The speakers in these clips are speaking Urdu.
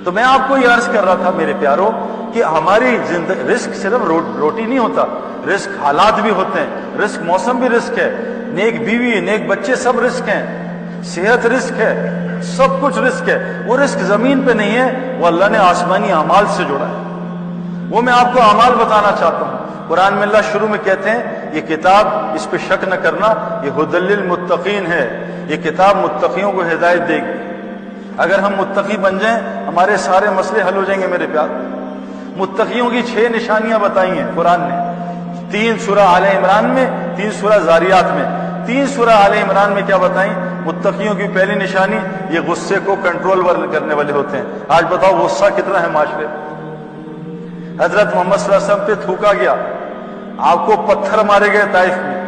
تو میں آپ کو یہ عرض کر رہا تھا میرے پیاروں کہ ہماری رزق صرف روٹی نہیں ہوتا، رزق حالات بھی ہوتے ہیں، رزق موسم بھی رزق ہے، نیک بیوی نیک بچے سب رزق ہیں، صحت رزق ہے، سب کچھ رزق ہے۔ وہ رزق زمین پہ نہیں ہے، وہ اللہ نے آسمانی اعمال سے جوڑا ہے۔ وہ میں آپ کو اعمال بتانا چاہتا ہوں۔ قرآن میں اللہ شروع میں کہتے ہیں یہ کتاب، اس پہ شک نہ کرنا، یہ ھدی للمتقین ہے، یہ کتاب متقیوں کو ہدایت دے گی۔ اگر ہم متقی بن جائیں ہمارے سارے مسئلے حل ہو جائیں گے میرے پیار۔ متقیوں کی 6 نشانیاں بتائی ہیں قرآن نے، 3 سورہ آل عمران میں، 3 سورہ زاریات میں۔ 3 سورہ آل عمران میں کیا بتائیں؟ متقیوں کی پہلی نشانی یہ غصے کو کنٹرول کرنے والے ہوتے ہیں۔ آج بتاؤ غصہ کتنا ہے معاشرے میں؟ حضرت محمد صلی اللہ علیہ وسلم پہ تھوکا گیا، آپ کو پتھر مارے گئے طائف میں،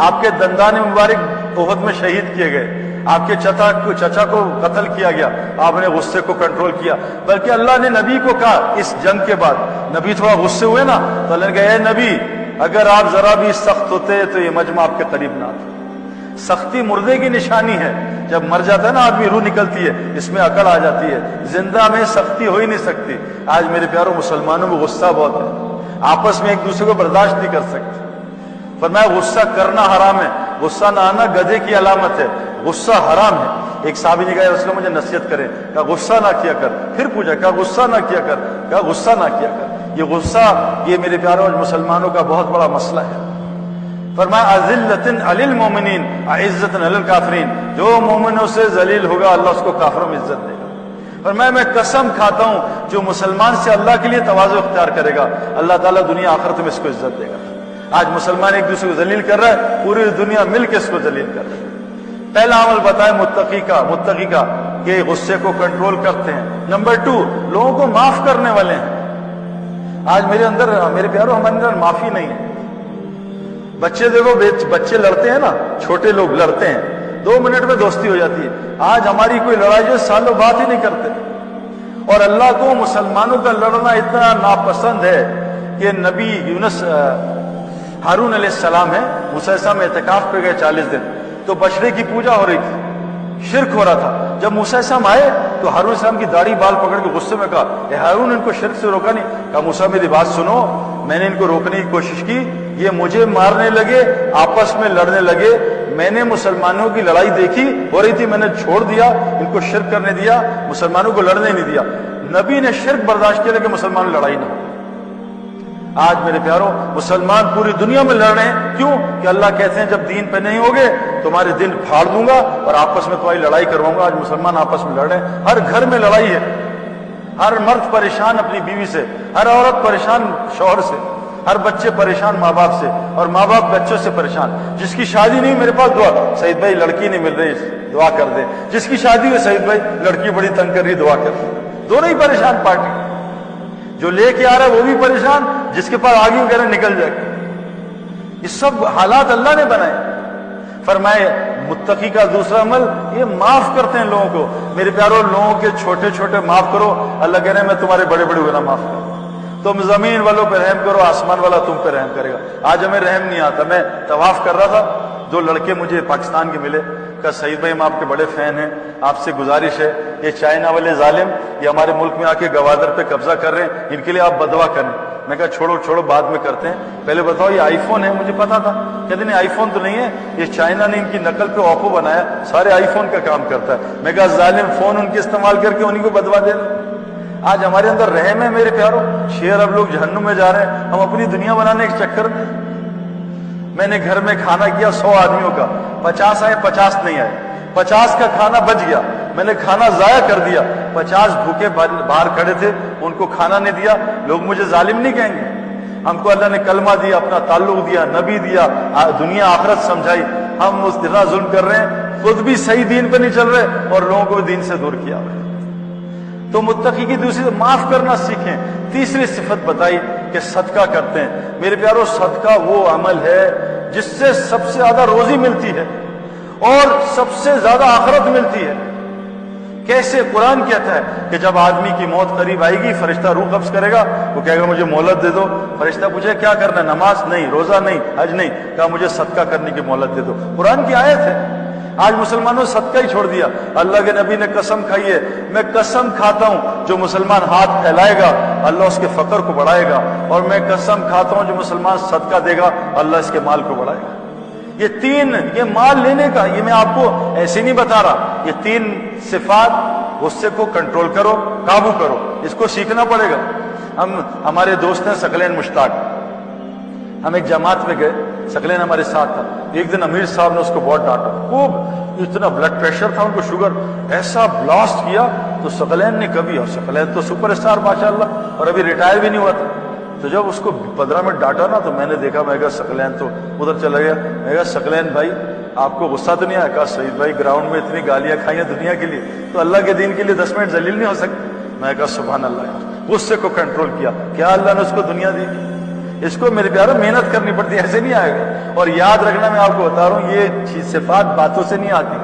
آپ کے دندان مبارک احد میں شہید کیے گئے، آپ کے چچا کو قتل کیا گیا، آپ نے غصے کو کنٹرول کیا۔ بلکہ اللہ نے نبی کو کہا اس جنگ کے بعد، نبی تھوڑا غصے ہوئے نا تو اللہ نے کہا اے نبی اگر آپ ذرا بھی سخت ہوتے تو یہ مجمع آپ کے قریب نہ آتا۔ سختی مردے کی نشانی ہے، جب مر جاتا ہے نا آدمی روح نکلتی ہے، اس میں عقل آ جاتی ہے، زندہ میں سختی ہو ہی نہیں سکتی۔ آج میرے پیاروں مسلمانوں میں غصہ بہت ہے، آپس میں ایک دوسرے کو برداشت نہیں کر سکتے۔ فرمایا غصہ کرنا حرام ہے، غصہ نہ آنا گدھے کی علامت ہے، غصہ حرام ہے۔ ایک صحابی نے کہا رسول اللہ مجھے نصیحت کرے، کہا غصہ نہ کیا کر، پھر پوچھا کہا غصہ نہ کیا کر، کہا غصہ نہ کیا کر۔ یہ غصہ یہ میرے پیاروں مسلمانوں کا بہت بڑا مسئلہ ہے۔ فرمایا اذلۃ علی المؤمنین اعزۃ علی الکافرین، جو مومنوں سے ذلیل ہوگا اللہ اس کو کافروں میں عزت دے گا۔ فرمایا میں قسم کھاتا ہوں جو مسلمان سے اللہ کے لیے تواضع اختیار کرے گا اللہ تعالیٰ دنیا آخرت میں اس کو عزت دے گا۔ آج مسلمان ایک دوسرے کو ذلیل کر رہا ہے، پوری دنیا مل کے اس کو ذلیل کر رہا ہے۔ پہلا عمل بتایا متقی کا کہ غصے کو کنٹرول کرتے ہیں۔ نمبر 2 لوگوں کو معاف کرنے والے ہیں۔ آج میرے پیاروں ہمارے اندر معافی نہیں ہے۔ بچے دیکھو، بچے لڑتے ہیں نا، چھوٹے لوگ لڑتے ہیں، 2 منٹ میں دوستی ہو جاتی ہے۔ آج ہماری کوئی لڑائی جو سالوں بات ہی نہیں کرتے، اور اللہ کو مسلمانوں کا لڑنا اتنا ناپسند ہے کہ نبی یونس ہارون علیہ السلام ہے، موسیٰ علیہ السلام اعتکاف پہ گئے 40 دن، تو بچڑے کی پوجا ہو رہی تھی، شرک ہو رہا تھا۔ جب موسیٰ علیہ السلام آئے تو ہارون علیہ السلام کی داڑھی بال پکڑ کے غصے میں کہا اے ہارون ان کو شرک سے روکا نہیں؟ کہا موسیٰ میری بات سنو، میں نے ان کو روکنے کی کوشش کی، یہ مجھے مارنے لگے، آپس میں لڑنے لگے، میں نے مسلمانوں کی لڑائی دیکھی ہو رہی تھی، میں نے چھوڑ دیا، ان کو شرک کرنے دیا، مسلمانوں کو لڑنے نہیں دیا۔ نبی نے شرک برداشت کیا کہ مسلمان لڑائی نہ ہو۔ آج میرے پیاروں مسلمان پوری دنیا میں لڑ رہے ہیں، کیوں؟ کہ اللہ کہتے ہیں جب دین پہ نہیں ہوگے تمہارے دن پھاڑ دوں گا اور آپس میں تمہاری لڑائی کرواؤں گا۔ آج مسلمان آپس میں لڑ رہے ہیں، ہر گھر میں لڑائی ہے، ہر مرد پریشان اپنی بیوی سے، ہر عورت پریشان شوہر سے، ہر بچے پریشان ماں باپ سے، اور ماں باپ بچوں سے پریشان۔ جس کی شادی نہیں میرے پاس دعا، سعید بھائی لڑکی نہیں مل رہی دعا کر دیں، جس کی شادی ہوئی سعید بھائی لڑکی بڑی تنگ کر رہی دعا کر دیں۔ دونوں ہی پریشان، پارٹی جو لے کے آ رہا ہے وہ بھی پریشان، جس کے پاس آگے کہہ رہے نکل جائے گا۔ یہ سب حالات اللہ نے بنائے۔ فرمائے متقی کا دوسرا عمل یہ معاف کرتے ہیں لوگوں کو۔ میرے پیاروں لوگوں کے چھوٹے چھوٹے معاف کرو، اللہ کہہ رہے ہیں میں تمہارے بڑے بڑے گناہ معاف کروں۔ تم زمین والوں پہ رحم کرو، آسمان والا تم پہ رحم کرے گا۔ آج ہمیں رحم نہیں آتا۔ میں طواف کر رہا تھا، 2 لڑکے مجھے پاکستان کے ملے، کہا سعید بھائی ہم آپ کے بڑے فین ہیں، آپ سے گزارش ہے یہ چائنا والے ظالم یہ ہمارے ملک میں آ کے گوادر پہ قبضہ کر رہے ہیں، ان کے لیے آپ بدعا کریں۔ میں کہا چھوڑو بعد میں کرتے ہیں، پہلے بتاؤ یہ آئی فون ہے؟ مجھے پتا تھا۔ کہتے نہیں آئی فون تو نہیں ہے، یہ چائنا نے ان کی نقل پہ اوپو بنایا، سارے آئی فون کا کام کرتا ہے۔ میں کہا ظالم فون ان کے استعمال کر کے انہیں کو بدوا دے رہے۔ آج ہمارے اندر رحم ہے میرے پیاروں، 6 ارب لوگ جہنم میں جا رہے ہیں، ہم اپنی دنیا بنانے کے چکر میں۔ میں نے گھر میں کھانا کیا 100 آدمیوں کا، 50 آئے 50 نہیں آئے، 50 کا کھانا بچ گیا، میں نے کھانا ضائع کر دیا، 50 بھوکے باہر کھڑے تھے، ان کو کھانا نہیں دیا۔ لوگ مجھے ظالم نہیں کہیں گے؟ ہم کو اللہ نے کلمہ دیا، اپنا تعلق دیا، نبی دیا، دنیا آخرت سمجھائی، ہم اس طرح ظلم کر رہے ہیں، خود بھی صحیح دین پہ نہیں چل رہے اور لوگوں کو دین سے دور کیا ہوئے۔ تو متقی کی دوسری معاف کرنا سیکھیں۔ تیسری صفت بتائی کہ صدقہ کرتے ہیں۔ میرے پیاروں صدقہ وہ عمل ہے جس سے سب سے زیادہ روزی ملتی ہے اور سب سے زیادہ آخرت ملتی ہے۔ کیسے؟ قرآن کہتا ہے کہ جب آدمی کی موت قریب آئے گی فرشتہ روح قبض کرے گا، وہ کہے گا مجھے مہلت دے دو۔ فرشتہ پوچھے کیا کرنا ہے؟ نماز نہیں، روزہ نہیں، حج نہیں، کہا مجھے صدقہ کرنے کی مہلت دے دو۔ قرآن کی آیت ہے آج مسلمانوں نے صدقہ ہی چھوڑ دیا. اللہ کے نبی نے قسم کھائی ہے, میں قسم کھاتا ہوں جو مسلمان ہاتھ پھیلائے گا اللہ اس کے فقر کو بڑھائے گا, اور میں قسم کھاتا ہوں جو مسلمان صدقہ دے گا اللہ اس کے مال کو بڑھائے گا. یہ تین, یہ مال لینے کا, یہ میں آپ کو ایسے نہیں بتا رہا, یہ تین صفات, غصے کو کنٹرول کرو, قابو کرو, اس کو سیکھنا پڑے گا. ہمارے دوست ہیں ثقلین مشتاق, ہم ایک جماعت میں گئے, ثقلین ہمارے ساتھ تھا. ایک دن امیر صاحب نے اس کو بہت ڈانٹا, خوب, اتنا بلڈ پریشر تھا, ان کو شوگر, ایسا بلاسٹ کیا. تو ثقلین نے کبھی, اور ثقلین تو سپر اسٹار ماشاءاللہ, اور ابھی ریٹائر بھی نہیں ہوا تھا, تو جب اس کو 15 منٹ ڈانٹا نا تو میں نے دیکھا, میں کہا ثقلین تو ادھر چلا گیا. میں کہا ثقلین بھائی آپ کو غصہ تو نہیں آیا؟ کہا سعید بھائی گراؤنڈ میں اتنی گالیاں کھائی ہیں دنیا کے لیے, تو اللہ کے دین کے لیے 10 منٹ ذلیل نہیں ہو سکتے. میں کہا سبحان اللہ یار, غصے کو کنٹرول کیا, کیا اللہ نے اس کو دنیا دی. اس کو میرے پیاروں محنت کرنی پڑتی ہے, ایسے نہیں آئے گا. اور یاد رکھنا, میں آپ کو بتا رہا ہوں یہ صفات باتوں سے نہیں آتی.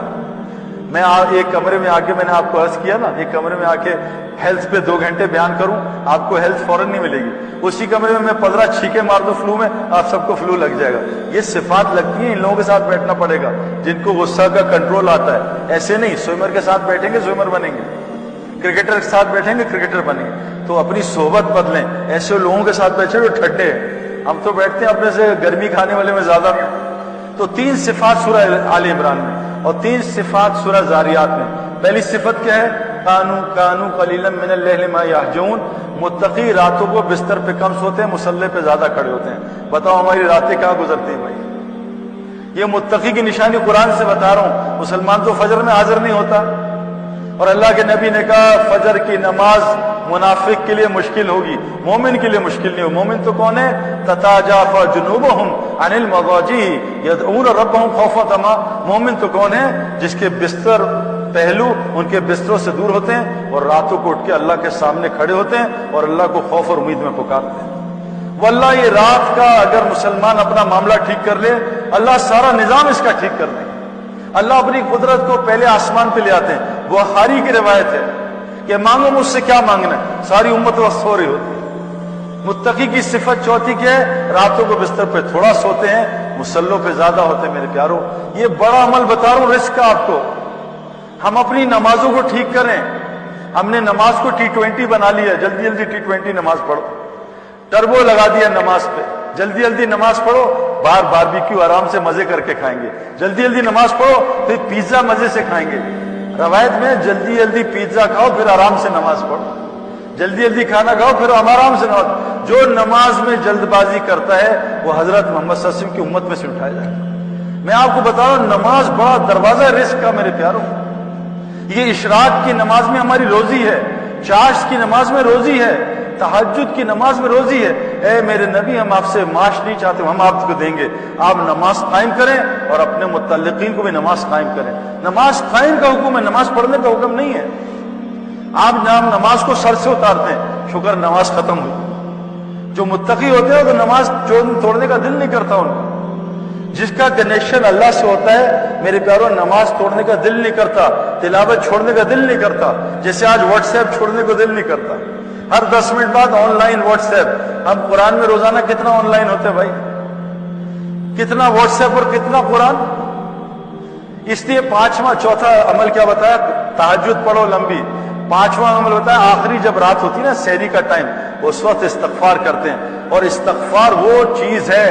میں ایک کمرے میں آ کے, میں نے آپ کو عرض کیا نا, ایک کمرے میں آ کے ہیلتھ پہ 2 گھنٹے بیان کروں, آپ کو ہیلتھ فوراً نہیں ملے گی. اسی کمرے میں 15 چھینکے مار دو فلو میں, آپ سب کو فلو لگ جائے گا. یہ صفات لگتی ہیں, ان لوگوں کے ساتھ بیٹھنا پڑے گا جن کو غصہ کا کنٹرول آتا ہے. ایسے نہیں سوئمر کے ساتھ بیٹھیں گے سوئمر بنیں گے, کرکٹر کے ساتھ بیٹھیں گے کرکٹر بنیں گے. تو اپنی صحبت بدلیں, ایسے لوگوں کے ساتھ بیٹھے جو ٹھڈے ہیں. ہم تو بیٹھتے ہیں اپنے سے گرمی کھانے والے میں زیادہ. تو 3 صفات سورہ آل عمران میں, اور 3 صفات سورہ زاریات میں. پہلی صفت کیا ہے؟ کانو قلیلا من اللیل ما یہجعون, متقی راتوں کو بستر پہ کم سوتے ہیں, مصلی پہ زیادہ کھڑے ہوتے ہیں. بتاؤ ہماری راتیں کہاں گزرتی ہیں بھائی؟ یہ متقی کی نشانی قرآن سے بتا رہا ہوں. مسلمان تو فجر میں حاضر نہیں ہوتا, اور اللہ کے نبی نے کہا فجر کی نماز منافق کے لیے مشکل ہوگی, مومن کے لیے مشکل نہیں ہو. مومن تو کون ہے؟ تتاجافا جنوبہم عن المضاجع یدعون ربہم خوفا وطمعا. مومن تو کون ہے؟ جس کے بستر پہلو ان کے بستروں سے دور ہوتے ہیں, اور راتوں کو اٹھ کے اللہ کے سامنے کھڑے ہوتے ہیں, اور اللہ کو خوف اور امید میں پکارتے ہیں. واللہ یہ رات کا اگر مسلمان اپنا معاملہ ٹھیک کر لے, اللہ سارا نظام اس کا ٹھیک کر دے. اللہ اپنی قدرت کو پہلے آسمان پہ لے آتے ہیں. بخاری کی روایت ہے کہ مانگو مجھ سے کیا مانگنا ہے, ساری امت وقت سو رہی ہوتی ہے. متقی کی صفت چوتھی کیا ہے؟ راتوں کو بستر پہ تھوڑا سوتے ہیں, مصلوں پہ زیادہ ہوتے ہیں. میرے پیاروں, یہ بڑا عمل بتا رہا ہوں, رزق کا آپ کو. ہم اپنی نمازوں کو ٹھیک کریں. ہم نے نماز کو T20 بنا لیا, جلدی جلدی T20 نماز پڑھو, ٹربو لگا دیا نماز پہ, جلدی جلدی نماز پڑھو, باربیکیو آرام سے مزے کر کے کھائیں گے. جلدی جلدی نماز پڑھو, پھر پیزا مزے سے کھائیں گے. روایت میں جلدی جلدی پیزا کھاؤ پھر آرام سے نماز پڑھو, جلدی جلدی کھانا کھاؤ پھر آرام سے نماز. جو نماز میں جلد بازی کرتا ہے وہ حضرت محمد صلی اللہ علیہ وسلم کی امت میں سے اٹھایا جائے گا. میں آپ کو بتا رہا ہوں, نماز بڑا دروازہ ہے رزق کا. میرے پیاروں, یہ اشراق کی نماز میں ہماری روزی ہے, چاشت کی نماز میں روزی ہے, تہجد کی نماز میں روزی ہے. اے میرے نبی, ہم آپ سے معاش نہیں چاہتے, ہم آپ کو دیں گے. آپ نماز قائم کریں اور اپنے متعلقین کو بھی نماز قائم کریں. نماز قائم کا حکم ہے, نماز پڑھنے کا حکم نہیں ہے. آپ نماز کو سر سے اتارتے ہیں, شکر نماز ختم ہوئی. جو متقی ہوتے ہیں تو نماز توڑنے کا دل نہیں کرتا ان کو. جس کا کنیکشن اللہ سے ہوتا ہے میرے پیاروں, نماز توڑنے کا دل نہیں کرتا, تلاوت چھوڑنے کا دل نہیں کرتا. جیسے آج واٹس ایپ چھوڑنے کو دل نہیں کرتا. ہر 10 منٹ بعد آن لائن واٹس ایپ. ہم قرآن میں روزانہ کتنا آن لائن ہوتے ہیں بھائی, کتنا واٹس ایپ اور کتنا قرآن. اس لیے 5واں چوتھا عمل کیا بتایا؟ تہجد پڑھو لمبی. 5واں عمل بتایا, آخری جب رات ہوتی ہے نا, سحری کا ٹائم, اس وقت استغفار کرتے ہیں. اور استغفار وہ چیز ہے,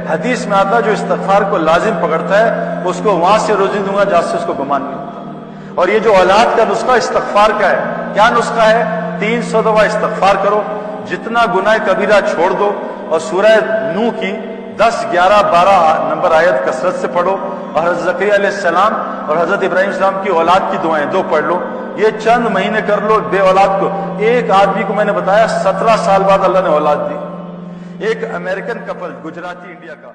حدیث میں آتا ہے, جو استغفار کو لازم پکڑتا ہے اس کو وہاں سے روزی دوں گا جہاں سے اس کو گمان نہیں ہوتا. اور یہ جو اولاد کا نسخہ استغفار کا ہے, کیا نسخہ ہے؟ 300 دفعہ استغفار کرو, جتنا گناہ کبیرہ چھوڑ دو, اور سورہ نوح کی 10, 11, 12 نمبر آیت کثرت سے پڑھو, اور حضرت زکریا علیہ السلام اور حضرت ابراہیم السلام کی اولاد کی دعائیں 2 پڑھ لو. یہ چند مہینے کر لو بے اولاد کو. ایک آدمی کو میں نے بتایا 17 سال بعد اللہ نے اولاد دی. ایک امریکن کپل, گجراتی انڈیا کا.